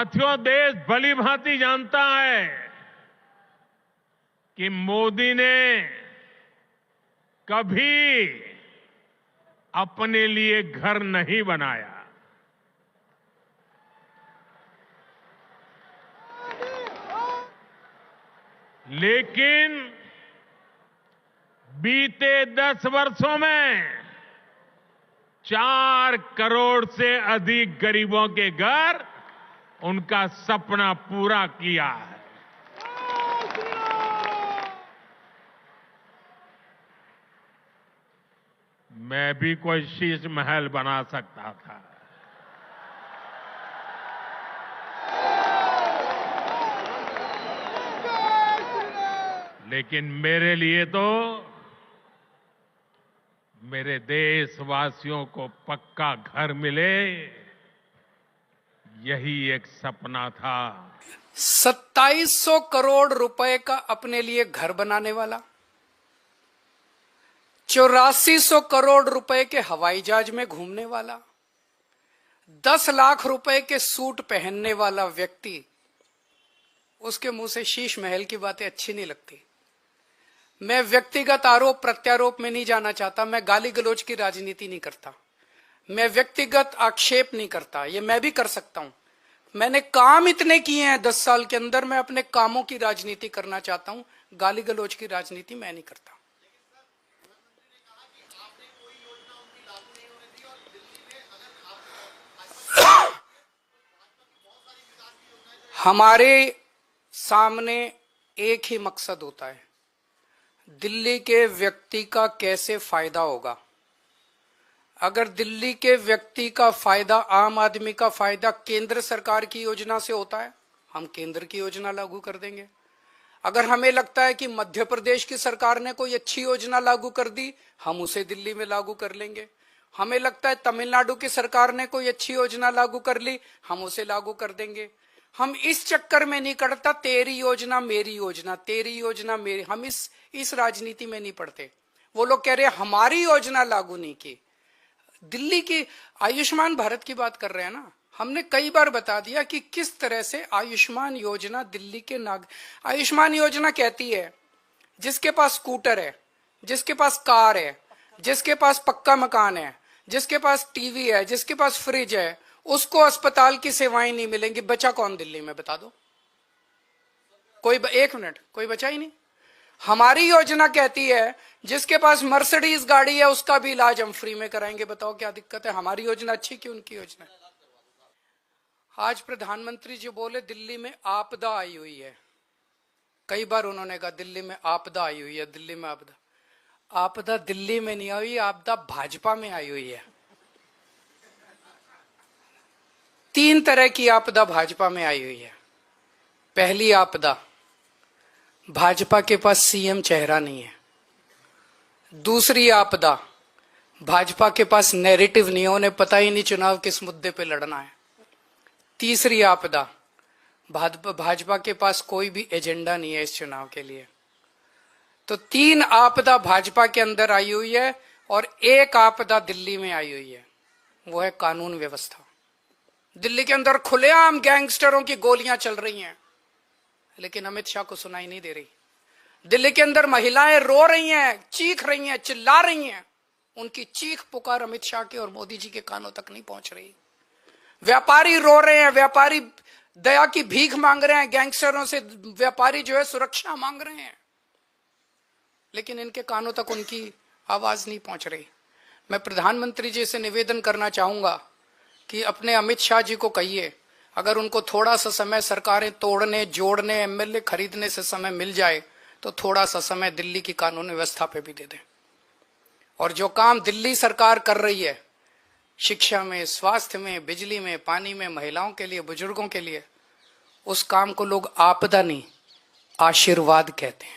साथियों, देश भली भांति जानता है कि मोदी ने कभी अपने लिए घर नहीं बनाया। लेकिन बीते 10 वर्षों में 4 करोड़ से अधिक गरीबों के घर उनका सपना पूरा किया है। मैं भी कोई शीश महल बना सकता था, लेकिन मेरे लिए तो मेरे देशवासियों को पक्का घर मिले, यही एक सपना था। 2700 करोड़ रुपए का अपने लिए घर बनाने वाला, 8400 करोड़ रुपए के हवाई जहाज में घूमने वाला, 10 लाख रुपए के सूट पहनने वाला व्यक्ति, उसके मुंह से शीश महल की बातें अच्छी नहीं लगती। मैं व्यक्तिगत आरोप प्रत्यारोप में नहीं जाना चाहता, मैं गाली गलौज की राजनीति नहीं करता, मैं व्यक्तिगत आक्षेप नहीं करता। ये मैं भी कर सकता हूं, मैंने काम इतने किए हैं 10 साल के अंदर, मैं अपने कामों की राजनीति करना चाहता हूं, गाली गलौज की राजनीति मैं नहीं करता। हमारे सामने एक ही मकसद होता है, दिल्ली के व्यक्ति का कैसे फायदा होगा। अगर दिल्ली के व्यक्ति का फायदा, आम आदमी का फायदा केंद्र सरकार की योजना से होता है, हम केंद्र की योजना लागू कर देंगे। अगर हमें लगता है कि मध्य प्रदेश की सरकार ने कोई अच्छी योजना लागू कर दी, हम उसे दिल्ली में लागू कर लेंगे। हमें लगता है तमिलनाडु की सरकार ने कोई अच्छी योजना लागू कर ली, हम उसे लागू कर देंगे। हम इस चक्कर में नहीं करता तेरी योजना मेरी योजना, तेरी योजना मेरी, हम इस राजनीति में नहीं पड़ते। वो लोग कह रहे हैं हमारी योजना लागू नहीं की। दिल्ली की आयुष्मान भारत की बात कर रहे हैं ना, हमने कई बार बता दिया कि किस तरह से आयुष्मान योजना दिल्ली के आयुष्मान योजना कहती है जिसके पास स्कूटर है, जिसके पास कार है, जिसके पास पक्का मकान है, जिसके पास टीवी है, जिसके पास फ्रिज है, उसको अस्पताल की सेवाएं नहीं मिलेंगी। बचा कौन दिल्ली में, बता दो कोई? 1 मिनट, कोई बचा ही नहीं। हमारी योजना कहती है जिसके पास मर्सिडीज गाड़ी है उसका भी इलाज हम फ्री में कराएंगे। बताओ क्या दिक्कत है? हमारी योजना अच्छी कि उनकी योजना? आज प्रधानमंत्री जी बोले दिल्ली में आपदा आई हुई है। कई बार उन्होंने कहा दिल्ली में आपदा आई हुई है, दिल्ली में आपदा। आपदा दिल्ली में नहीं आई, आपदा भाजपा में आई हुई है। 3 तरह की आपदा भाजपा में आई हुई है। पहली आपदा, भाजपा के पास सीएम चेहरा नहीं है। दूसरी आपदा, भाजपा के पास नैरेटिव नहीं है, उन्हें पता ही नहीं चुनाव किस मुद्दे पे लड़ना है। तीसरी आपदा, भाजपा के पास कोई भी एजेंडा नहीं है इस चुनाव के लिए। तो 3 आपदा भाजपा के अंदर आई हुई है और एक आपदा दिल्ली में आई हुई है, वो है कानून व्यवस्था। दिल्ली के अंदर खुलेआम गैंगस्टरों की गोलियां चल रही हैं, लेकिन अमित शाह को सुनाई नहीं दे रही। दिल्ली के अंदर महिलाएं रो रही हैं, चीख रही हैं, चिल्ला रही हैं, उनकी चीख पुकार अमित शाह के और मोदी जी के कानों तक नहीं पहुंच रही। व्यापारी रो रहे हैं, व्यापारी दया की भीख मांग रहे हैं, गैंगस्टरों से व्यापारी जो है सुरक्षा मांग रहे हैं, लेकिन इनके कानों तक उनकी आवाज नहीं पहुंच रही। मैं प्रधानमंत्री जी से निवेदन करना चाहूंगा कि अपने अमित शाह जी को कहिए, अगर उनको थोड़ा सा समय सरकारें तोड़ने, जोड़ने, एमएलए खरीदने से समय मिल जाए तो थोड़ा सा समय दिल्ली की कानून व्यवस्था पे भी दे दें। और जो काम दिल्ली सरकार कर रही है शिक्षा में, स्वास्थ्य में, बिजली में, पानी में, महिलाओं के लिए, बुजुर्गों के लिए, उस काम को लोग आपदा नहीं आशीर्वाद कहते हैं।